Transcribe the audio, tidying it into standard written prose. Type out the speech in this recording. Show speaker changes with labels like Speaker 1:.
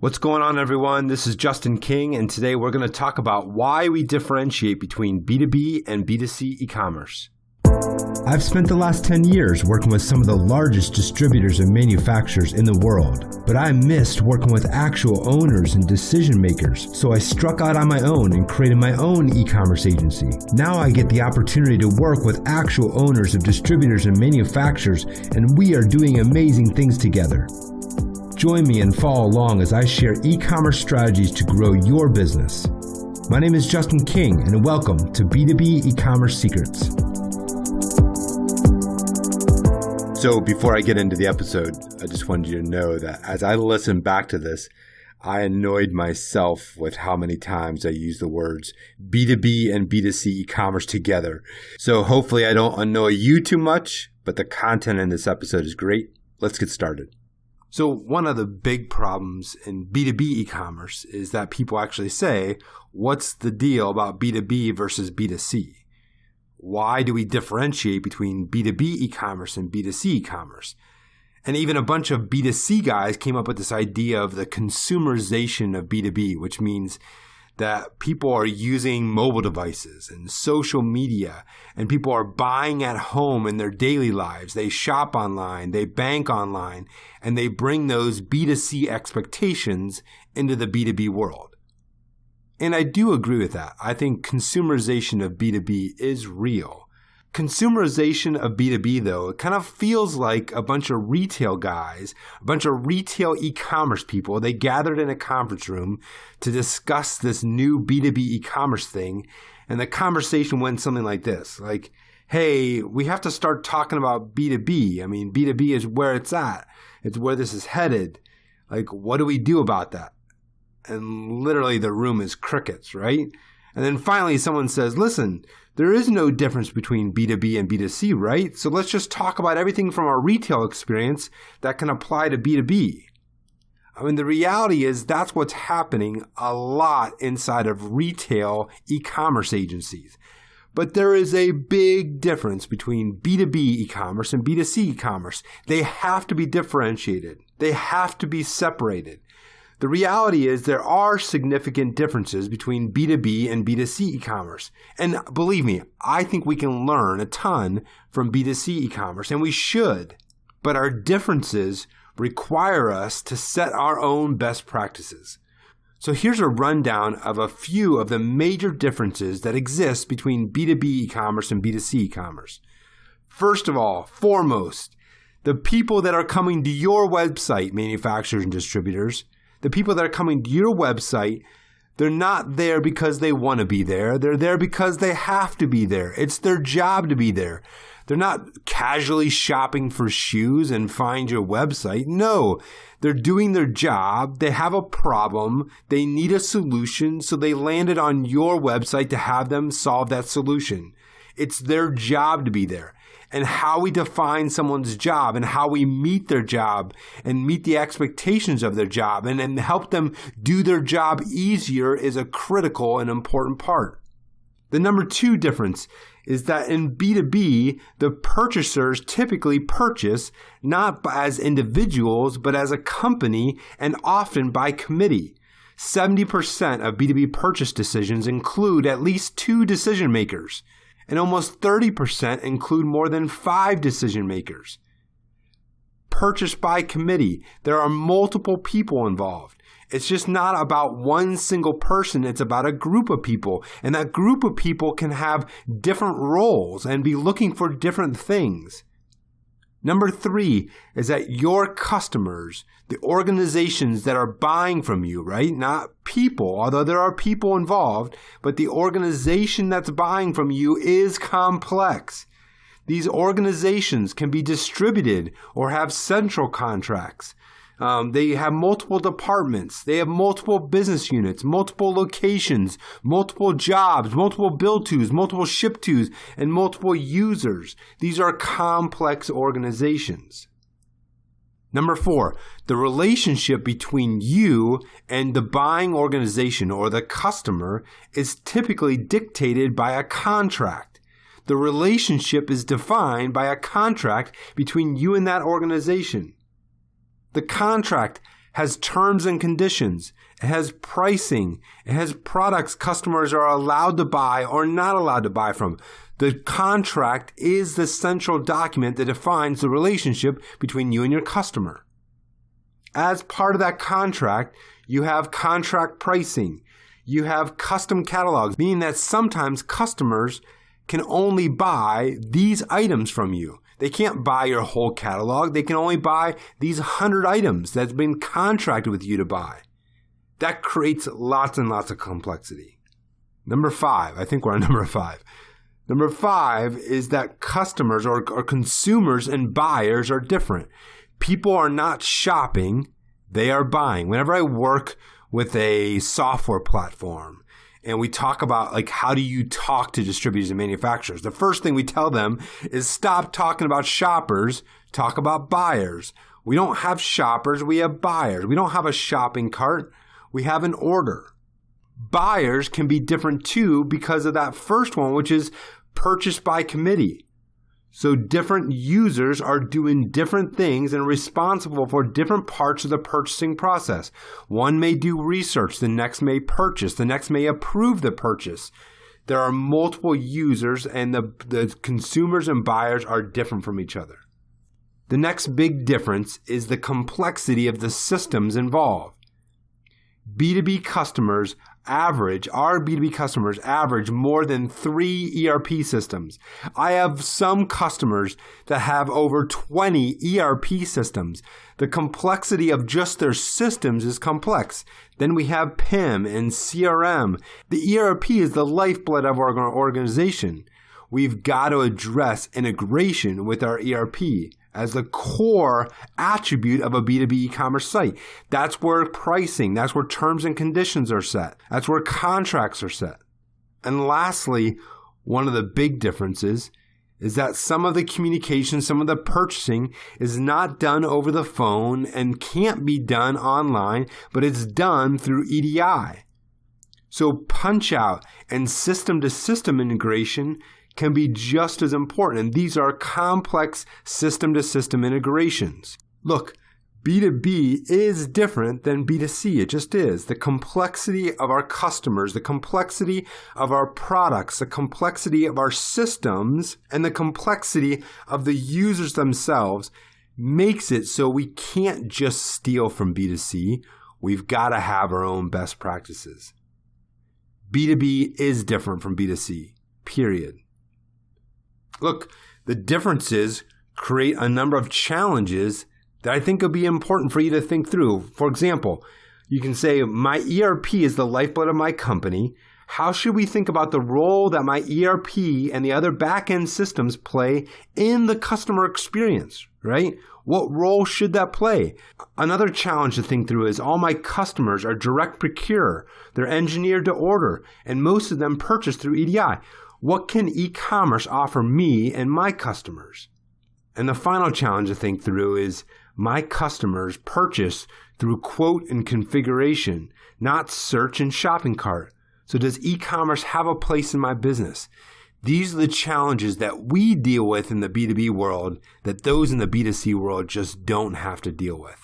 Speaker 1: What's going on, everyone? This is Justin King, and today we're going to talk about why we differentiate between B2B and B2C e-commerce.
Speaker 2: I've spent the last 10 years working with some of the largest distributors and manufacturers in the world, but I missed working with actual owners and decision makers, so I struck out on my own and created my own e-commerce agency. Now I get the opportunity to work with actual owners of distributors and manufacturers, and we are doing amazing things together. Join me and follow along as I share e-commerce strategies to grow your business. My name is Justin King, and welcome to B2B E-commerce Secrets.
Speaker 1: So before I get into the episode, I just wanted you to know that as I listened back to this, I annoyed myself with how many times I use the words B2B and B2C e-commerce together. So hopefully I don't annoy you too much, but the content in this episode is great. Let's get started. So one of the big problems in B2B e-commerce is that people actually say, what's the deal about B2B versus B2C? Why do we differentiate between B2B e-commerce and B2C e-commerce? And even a bunch of B2C guys came up with this idea of the consumerization of B2B, which means that people are using mobile devices and social media, and people are buying at home in their daily lives. They shop online, they bank online, and they bring those B2C expectations into the B2B world. And I do agree with that. I think consumerization of B2B is real. Consumerization of B2B, though, it kind of feels like a bunch of retail guys, a bunch of retail e-commerce people. They gathered in a conference room to discuss this new B2B e-commerce thing. And the conversation went something like this, like, hey, we have to start talking about B2B. I mean, B2B is where it's at. It's where this is headed. Like, what do we do about that? And literally the room is crickets, right? And then finally someone says, listen, there is no difference between B2B and B2C, right? So let's just talk about everything from our retail experience that can apply to B2B. I mean, the reality is that's what's happening a lot inside of retail e-commerce agencies. But there is a big difference between B2B e-commerce and B2C e-commerce. They have to be differentiated. They have to be separated. The reality is there are significant differences between B2B and B2C e-commerce. And believe me, I think we can learn a ton from B2C e-commerce, and we should. But our differences require us to set our own best practices. So here's a rundown of a few of the major differences that exist between B2B e-commerce and B2C e-commerce. First of all, foremost, the people that are coming to your website, manufacturers and distributors, the people that are coming to your website, they're not there because they want to be there. They're there because they have to be there. It's their job to be there. They're not casually shopping for shoes and find your website. No, they're doing their job. They have a problem. They need a solution, so they landed on your website to have them solve that solution. It's their job to be there. And how we define someone's job and how we meet their job and meet the expectations of their job and help them do their job easier is a critical and important part. The number two difference is that in B2B, the purchasers typically purchase not as individuals, but as a company and often by committee. 70% of B2B purchase decisions include at least two decision makers. And almost 30% include more than 5 decision makers. Purchase by committee. There are multiple people involved. It's just not about one single person. It's about a group of people. And that group of people can have different roles and be looking for different things. Number 3 is that your customers, the organizations that are buying from you, right? Not people, although there are people involved, but the organization that's buying from you is complex. These organizations can be distributed or have central contracts. They have multiple departments. They have multiple business units, multiple locations, multiple jobs, multiple bill tos, multiple ship tos, and multiple users. These are complex organizations. Number 4, the relationship between you and the buying organization or the customer is typically dictated by a contract. The relationship is defined by a contract between you and that organization. The contract has terms and conditions. It has pricing. It has products customers are allowed to buy or not allowed to buy from. The contract is the central document that defines the relationship between you and your customer. As part of that contract, you have contract pricing. You have custom catalogs, meaning that sometimes customers can only buy these items from you. They can't buy your whole catalog. They can only buy these 100 items that's been contracted with you to buy. That creates lots and lots of complexity. Number 5, I think we're on number 5. Number 5 is that customers or consumers and buyers are different. People are not shopping, they are buying. Whenever I work with a software platform and we talk about like how do you talk to distributors and manufacturers, the first thing we tell them is stop talking about shoppers, talk about buyers. We don't have shoppers, we have buyers. We don't have a shopping cart, we have an order. Buyers can be different too because of that first one, which is purchase by committee. So different users are doing different things and responsible for different parts of the purchasing process. One may do research, the next may purchase, the next may approve the purchase. There are multiple users and the consumers and buyers are different from each other. The next big difference is the complexity of the systems involved. B2B customers average more than 3 ERP systems. I have some customers that have over 20 ERP systems. The complexity of just their systems is complex. Then we have PIM and CRM. The ERP is the lifeblood of our organization. We've got to address integration with our ERP as the core attribute of a B2B e-commerce site. That's where pricing, that's where terms and conditions are set. That's where contracts are set. And lastly, one of the big differences is that some of the communication, some of the purchasing is not done over the phone and can't be done online, but it's done through EDI. So punch out and system-to-system integration can be just as important. And these are complex system-to-system integrations. Look, B2B is different than B2C. It just is. The complexity of our customers, the complexity of our products, the complexity of our systems, and the complexity of the users themselves makes it so we can't just steal from B2C. We've got to have our own best practices. B2B is different from B2C, period. Look, the differences create a number of challenges that I think will be important for you to think through. For example, you can say, my ERP is the lifeblood of my company. How should we think about the role that my ERP and the other back-end systems play in the customer experience, right? What role should that play? Another challenge to think through is all my customers are direct procure. They're engineered to order, and most of them purchase through EDI. What can e-commerce offer me and my customers? And the final challenge to think through is my customers purchase through quote and configuration, not search and shopping cart. So does e-commerce have a place in my business? These are the challenges that we deal with in the B2B world that those in the B2C world just don't have to deal with.